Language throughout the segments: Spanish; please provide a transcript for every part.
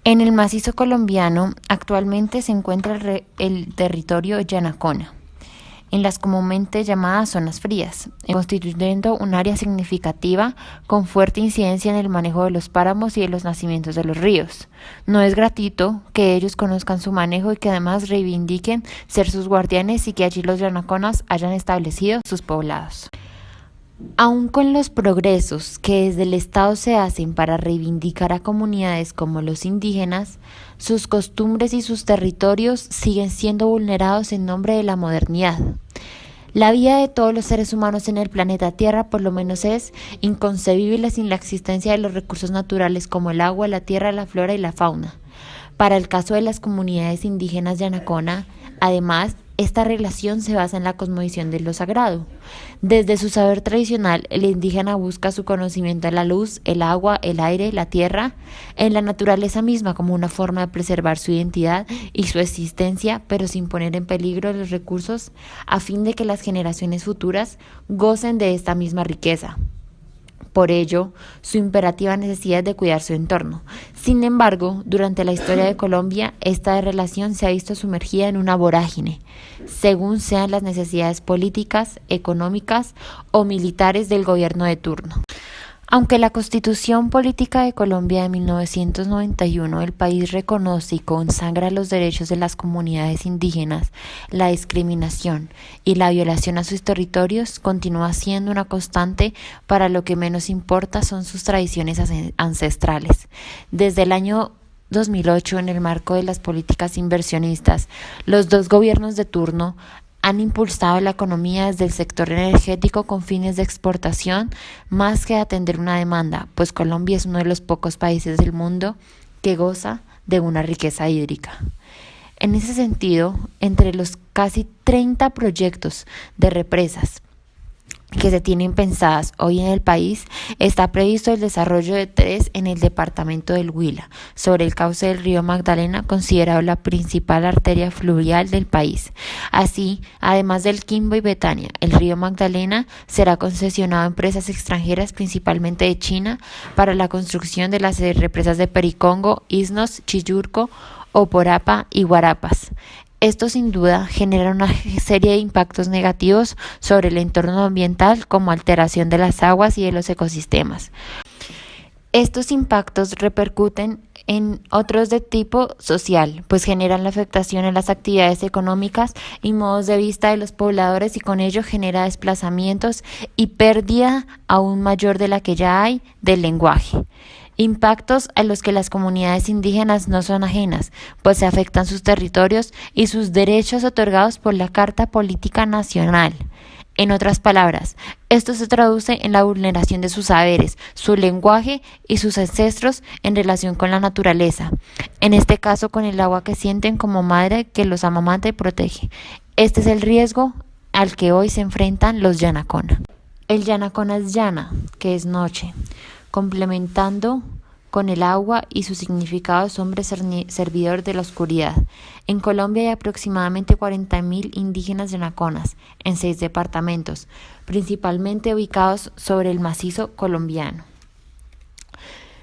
En el macizo colombiano actualmente se encuentra el territorio Yanacona, en las comúnmente llamadas zonas frías, constituyendo un área significativa con fuerte incidencia en el manejo de los páramos y de los nacimientos de los ríos. No es gratuito que ellos conozcan su manejo y que además reivindiquen ser sus guardianes y que allí los yanaconas hayan establecido sus poblados. Aun con los progresos que desde el Estado se hacen para reivindicar a comunidades como los indígenas, sus costumbres y sus territorios siguen siendo vulnerados en nombre de la modernidad. La vida de todos los seres humanos en el planeta Tierra por lo menos es inconcebible sin la existencia de los recursos naturales como el agua, la tierra, la flora y la fauna. Para el caso de las comunidades indígenas yanacona, además, esta relación se basa en la cosmovisión de lo sagrado. Desde su saber tradicional, el indígena busca su conocimiento en la luz, el agua, el aire, la tierra, en la naturaleza misma como una forma de preservar su identidad y su existencia, pero sin poner en peligro los recursos, a fin de que las generaciones futuras gocen de esta misma riqueza. Por ello, su imperativa necesidad de cuidar su entorno. Sin embargo, durante la historia de Colombia, esta relación se ha visto sumergida en una vorágine, según sean las necesidades políticas, económicas o militares del gobierno de turno. Aunque la Constitución Política de Colombia de 1991 el país reconoce y consagra los derechos de las comunidades indígenas, la discriminación y la violación a sus territorios continúa siendo una constante para lo que menos importa son sus tradiciones ancestrales. Desde el año 2008, en el marco de las políticas inversionistas, los dos gobiernos de turno han impulsado la economía desde el sector energético con fines de exportación más que atender una demanda, pues Colombia es uno de los pocos países del mundo que goza de una riqueza hídrica. En ese sentido, entre los casi 30 proyectos de represas que se tienen pensadas hoy en el país, está previsto el desarrollo de 3 en el departamento del Huila, sobre el cauce del río Magdalena, considerado la principal arteria fluvial del país. Así, además del Quimbo y Betania, el río Magdalena será concesionado a empresas extranjeras, principalmente de China, para la construcción de las represas de Pericongo, Isnos, Chillurco, Oporapa y Guarapas. Esto sin duda genera una serie de impactos negativos sobre el entorno ambiental como alteración de las aguas y de los ecosistemas. Estos impactos repercuten en otros de tipo social, pues generan la afectación en las actividades económicas y modos de vida de los pobladores y con ello genera desplazamientos y pérdida aún mayor de la que ya hay del lenguaje. Impactos a los que las comunidades indígenas no son ajenas, pues se afectan sus territorios y sus derechos otorgados por la Carta Política Nacional. En otras palabras, esto se traduce en la vulneración de sus saberes, su lenguaje y sus ancestros en relación con la naturaleza, en este caso con el agua que sienten como madre que los amamanta y protege. Este es el riesgo al que hoy se enfrentan los yanacona. El yanacona es yana, que es noche, complementando con el agua y su significado es hombre servidor de la oscuridad. En Colombia hay aproximadamente 40.000 indígenas yanaconas en 6 departamentos, principalmente ubicados sobre el macizo colombiano.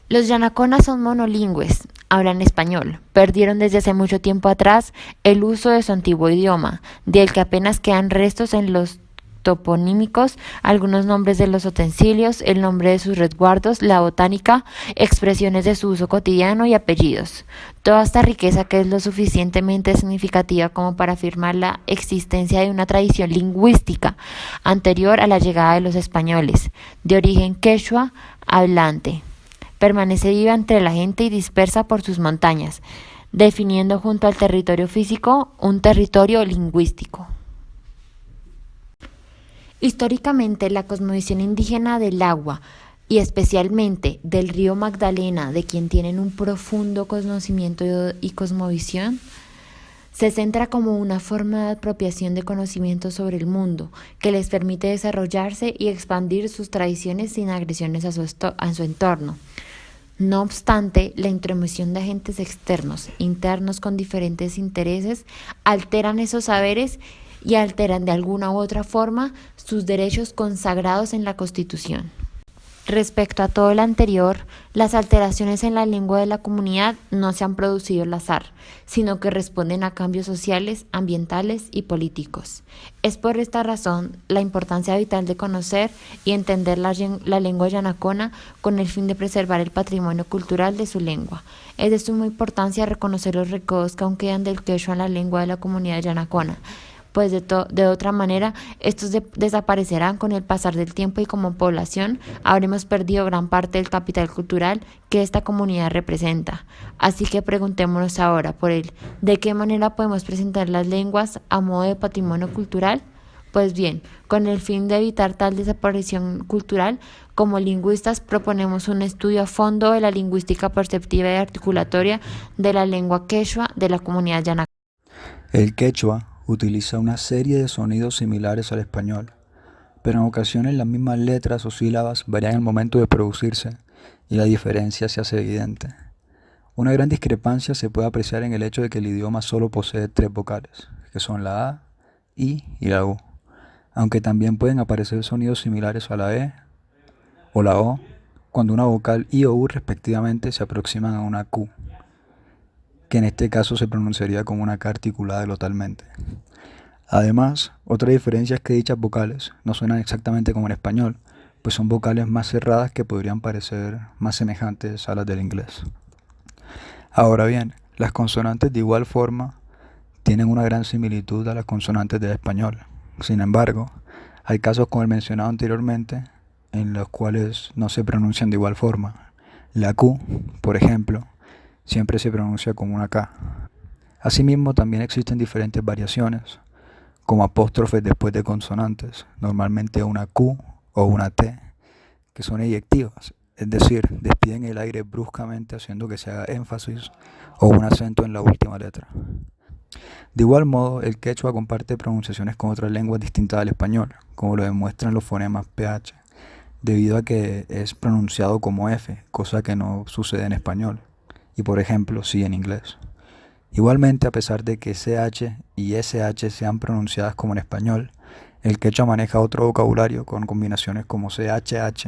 Los yanaconas son monolingües, hablan español, perdieron desde hace mucho tiempo atrás el uso de su antiguo idioma, del que apenas quedan restos en los toponímicos, algunos nombres de los utensilios, el nombre de sus resguardos, la botánica, expresiones de su uso cotidiano y apellidos. Toda esta riqueza que es lo suficientemente significativa como para afirmar la existencia de una tradición lingüística anterior a la llegada de los españoles, de origen quechua hablante. Permanece viva entre la gente y dispersa por sus montañas, definiendo junto al territorio físico un territorio lingüístico. Históricamente, la cosmovisión indígena del agua y especialmente del río Magdalena, de quien tienen un profundo conocimiento y cosmovisión, se centra como una forma de apropiación de conocimiento sobre el mundo que les permite desarrollarse y expandir sus tradiciones sin agresiones a su entorno. No obstante, la intromisión de agentes externos, internos con diferentes intereses, alteran esos saberes y alteran de alguna u otra forma sus derechos consagrados en la Constitución. Respecto a todo lo anterior, las alteraciones en la lengua de la comunidad no se han producido al azar, sino que responden a cambios sociales, ambientales y políticos. Es por esta razón la importancia vital de conocer y entender la lengua yanacona con el fin de preservar el patrimonio cultural de su lengua. Es de suma importancia reconocer los recodos que aún quedan del quechua en la lengua de la comunidad yanacona, pues de otra manera estos desaparecerán con el pasar del tiempo y como población habremos perdido gran parte del capital cultural que esta comunidad representa. Así que preguntémonos ahora por él, ¿de qué manera podemos presentar las lenguas a modo de patrimonio cultural? Pues bien, con el fin de evitar tal desaparición cultural, como lingüistas proponemos un estudio a fondo de la lingüística perceptiva y articulatoria de la lengua quechua de la comunidad yanacona. El quechua utiliza una serie de sonidos similares al español, pero en ocasiones las mismas letras o sílabas varían al momento de producirse y la diferencia se hace evidente. Una gran discrepancia se puede apreciar en el hecho de que el idioma solo posee 3 vocales, que son la A, I y la U, aunque también pueden aparecer sonidos similares a la E o la O cuando una vocal I o U respectivamente se aproximan a una Q, que en este caso se pronunciaría como una K articulada glotalmente. Además, otra diferencia es que dichas vocales no suenan exactamente como en español, pues son vocales más cerradas que podrían parecer más semejantes a las del inglés. Ahora bien, las consonantes de igual forma tienen una gran similitud a las consonantes del español. Sin embargo, hay casos como el mencionado anteriormente en los cuales no se pronuncian de igual forma. La Q, por ejemplo, siempre se pronuncia como una K. Asimismo, también existen diferentes variaciones, como apóstrofes después de consonantes, normalmente una Q o una T, que son eyectivas, es decir, despiden el aire bruscamente haciendo que se haga énfasis o un acento en la última letra. De igual modo, el quechua comparte pronunciaciones con otras lenguas distintas al español, como lo demuestran los fonemas PH, debido a que es pronunciado como F, cosa que no sucede en español, y por ejemplo sí en inglés. Igualmente, a pesar de que CH y SH sean pronunciadas como en español, el quechua maneja otro vocabulario con combinaciones como CHH,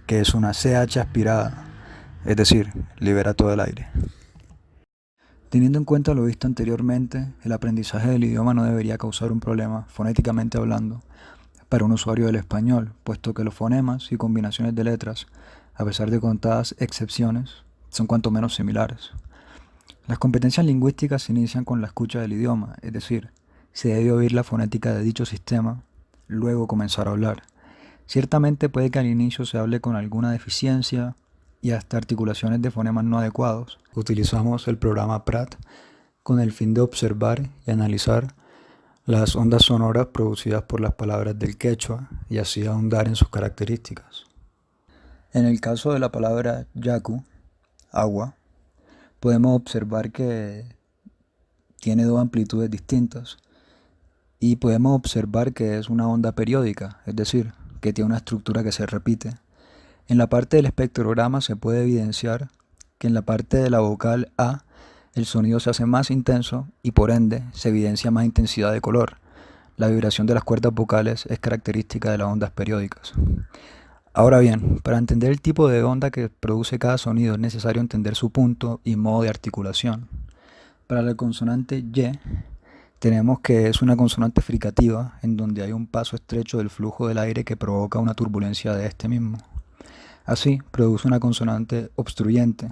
que es una CH aspirada, es decir, libera todo el aire. Teniendo en cuenta lo visto anteriormente, el aprendizaje del idioma no debería causar un problema, fonéticamente hablando, para un usuario del español, puesto que los fonemas y combinaciones de letras, a pesar de contadas excepciones, son cuanto menos similares. Las competencias lingüísticas se inician con la escucha del idioma, es decir, se debe oír la fonética de dicho sistema, luego comenzar a hablar. Ciertamente puede que al inicio se hable con alguna deficiencia y hasta articulaciones de fonemas no adecuados. Utilizamos el programa PRAT con el fin de observar y analizar las ondas sonoras producidas por las palabras del quechua y así ahondar en sus características. En el caso de la palabra yacu, agua, podemos observar que tiene 2 amplitudes distintas y podemos observar que es una onda periódica, es decir, que tiene una estructura que se repite. En la parte del espectrograma se puede evidenciar que en la parte de la vocal A el sonido se hace más intenso y por ende se evidencia más intensidad de color. La vibración de las cuerdas vocales es característica de las ondas periódicas. Ahora bien, para entender el tipo de onda que produce cada sonido es necesario entender su punto y modo de articulación. Para la consonante Y, tenemos que es una consonante fricativa en donde hay un paso estrecho del flujo del aire que provoca una turbulencia de este mismo. Así, produce una consonante obstruyente.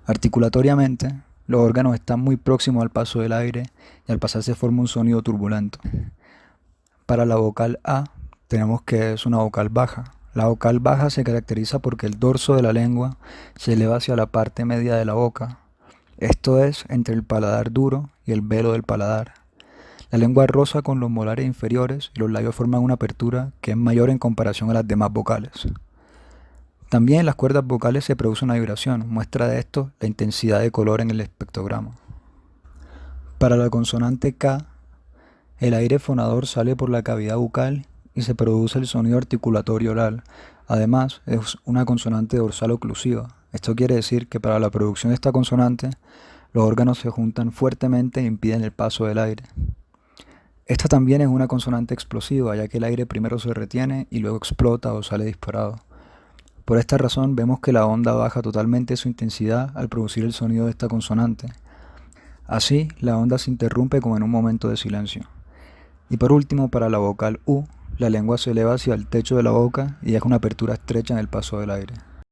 Articulatoriamente, los órganos están muy próximos al paso del aire y al pasar se forma un sonido turbulento. Para la vocal A, tenemos que es una vocal baja. La vocal baja se caracteriza porque el dorso de la lengua se eleva hacia la parte media de la boca, esto es, entre el paladar duro y el velo del paladar. La lengua roza con los molares inferiores y los labios forman una apertura que es mayor en comparación a las demás vocales. También en las cuerdas vocales se produce una vibración, muestra de esto la intensidad de color en el espectrograma. Para la consonante K, el aire fonador sale por la cavidad bucal y se produce el sonido articulatorio oral. Además, es una consonante dorsal oclusiva. Esto quiere decir que para la producción de esta consonante, los órganos se juntan fuertemente e impiden el paso del aire. Esta también es una consonante explosiva, ya que el aire primero se retiene y luego explota o sale disparado. Por esta razón vemos que la onda baja totalmente su intensidad al producir el sonido de esta consonante. Así, la onda se interrumpe como en un momento de silencio. Y por último, para la vocal U, la lengua se eleva hacia el techo de la boca y deja una apertura estrecha en el paso del aire.